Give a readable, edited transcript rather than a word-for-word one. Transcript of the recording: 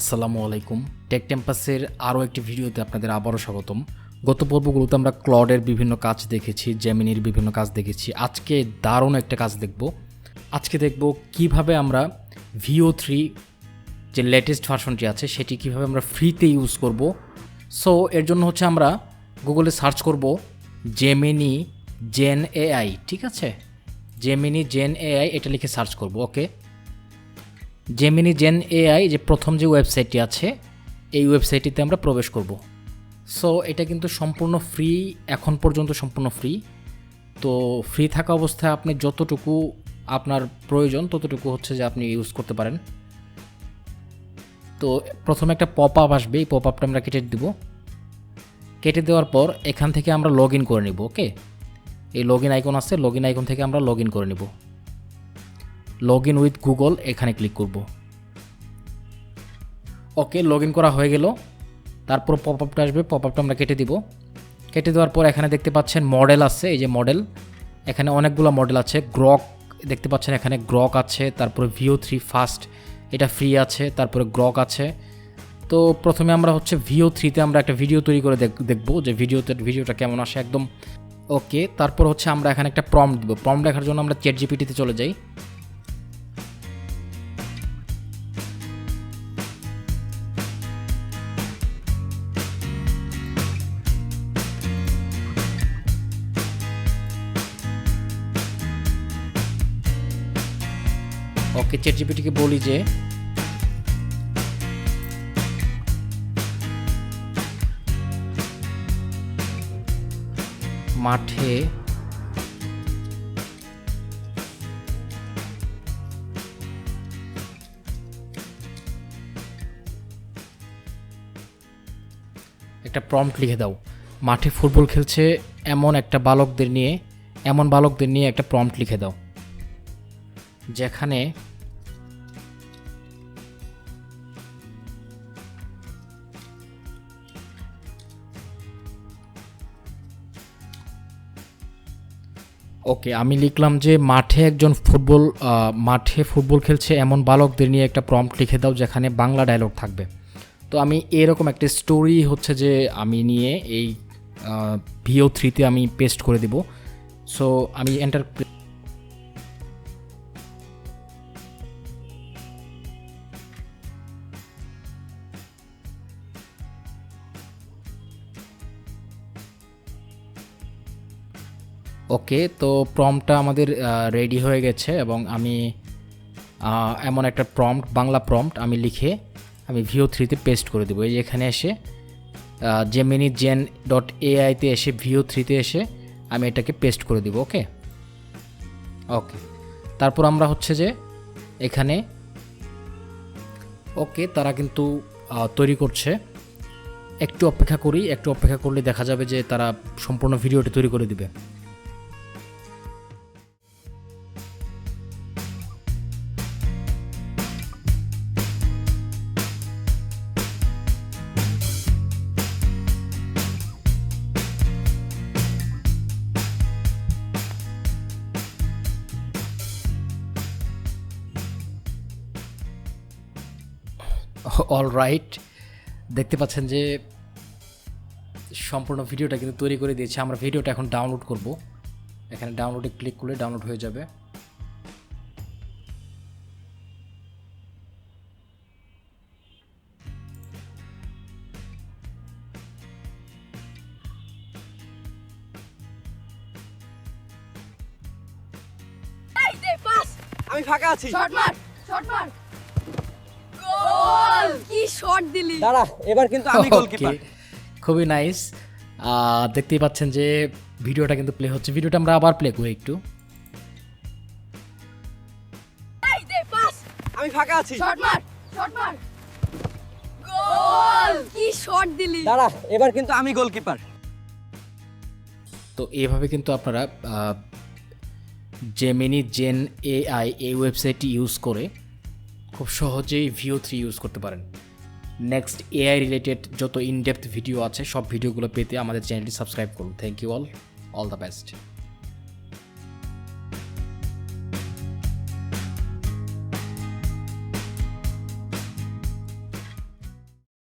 আসসালামু আলাইকুম। টেক ক্যাম্পাসের আরও একটি ভিডিওতে আপনাদের আবারও স্বাগতম। গত পর্বগুলোতে আমরা ক্লডের বিভিন্ন কাজ দেখেছি, জেমিনির বিভিন্ন কাজ দেখেছি। আজকে দারুণ একটা কাজ দেখব। আজকে দেখব কিভাবে আমরা VEO3 যে লেটেস্ট ভার্সনটি আছে সেটি কিভাবে আমরা ফ্রিতে ইউজ করব। সো এর জন্য হচ্ছে আমরা গুগলে সার্চ করব জেমিনি জেন এআই, ঠিক আছে? জেমিনি জেন এআই এটা লিখে সার্চ করব। ওকে, জেমিনি জেন এআই যে প্রথম যে ওয়েবসাইটটি আছে এই ওয়েবসাইটটিতে আমরা প্রবেশ করব। সো এটা কিন্তু সম্পূর্ণ ফ্রি, এখন পর্যন্ত সম্পূর্ণ ফ্রি। তো ফ্রি থাকা অবস্থায় আপনি যতটুকু আপনার প্রয়োজন ততটুকু হচ্ছে যে আপনি ইউজ করতে পারেন। তো প্রথমে একটা পপ আপ আসবে, এই পপ আপটা আমরা কেটে দেব। কেটে দেওয়ার পর এখান থেকে আমরা লগ ইন করে নিব। ওকে, এই লগ ইন আইকন আছে, লগ ইন আইকন থেকে আমরা লগ ইন করে নিব। লগ ইন উইথ গুগল এখানে ক্লিক করব। ওকে, লগ ইন করা হয়ে গেল। তারপর পপ আপটা আসবে, পপ আপটা আমরা কেটে দিব। কেটে দেওয়ার পর এখানে দেখতে পাচ্ছেন মডেল আছে, এই যে মডেল, এখানে অনেকগুলো মডেল আছে। গ্রক দেখতে পাচ্ছেন, এখানে গ্রক আছে, তারপরে VEO3 ফাস্ট এটা ফ্রি আছে, তারপরে গ্রক আছে। তো প্রথমে আমরা হচ্ছে VEO3তে আমরা একটা ভিডিও তৈরি করে দেখব যে ভিডিওটা কেমন আসে একদম। ওকে, তারপর হচ্ছে আমরা এখানে একটা প্রম্পট দেব। প্রম্পট লেখার জন্য আমরা চ্যাটজিপিটিতে চলে যাই। ওকে, চ্যাটজিপিটিকে বলি যে মাঠে একটা প্রম্পট লিখে দাও। মাঠে ফুটবল খেলছে এমন বালকদের নিয়ে একটা প্রম্পট লিখে দাও, যেখানে ওকে আমি লিখলাম যে মাঠে ফুটবল খেলছে এমন বালকদের নিয়ে একটা প্রম্পট লিখে দাও যেখানে বাংলা ডায়লগ থাকবে। তো আমি এরকম একটা স্টোরি হচ্ছে যে আমি নিয়ে এই VEO3তে আমি পেস্ট করে দিব। সো আমি এন্টার, ওকে। তো প্রম্পটটা আমাদের রেডি হয়ে গেছে এবং আমি এমন একটা বাংলা প্রম্পট আমি লিখে আমি VEO3তে পেস্ট করে দেবো। এই যে এখানে এসে জেমিনি জেন .ai-তে এসে VEO3তে এসে আমি এটাকে পেস্ট করে দেবো। ওকে, তারপর আমরা হচ্ছে যে এখানে ওকে তারা কিন্তু তৈরি করছে। একটু অপেক্ষা করলে দেখা যাবে যে তারা সম্পূর্ণ ভিডিওটি তৈরি করে দিবে। অলরাইট, দেখতে পাচ্ছেন যে সম্পূর্ণ ভিডিওটা কিন্তু তৈরি করে দিয়েছে। আমরা ভিডিওটা এখন ডাউনলোড করব। এখানে ডাউনলোডে ক্লিক করলে ডাউনলোড হয়ে যাবে। আমি ফাঁকা আছি। শট মার গোল! কি শট দিলি! দাঁড়া, এবার কিন্তু আমি গোলকিপার। খুবই নাইস। দেখতেই পাচ্ছেন যে ভিডিওটা কিন্তু প্লে হচ্ছে। ভিডিওটা আমরা আবার প্লে করি একটু। আমি ফাঁকা আছি। শট মার গোল! কি শট দিলি! দাঁড়া, এবার কিন্তু আমি গোলকিপার। তো এইভাবে কিন্তু আপনারা জেমিনি জেন AI এই ওয়েবসাইটটি ইউজ করে খুব সহজেই VEO3 ইউজ করতে পারেন। নেক্সট AI রিলেটেড যত ইনডেপথ ভিডিও আছে সব ভিডিওগুলো পেতে আমাদের চ্যানেলটি সাবস্ক্রাইব করুন। Thank you all the best.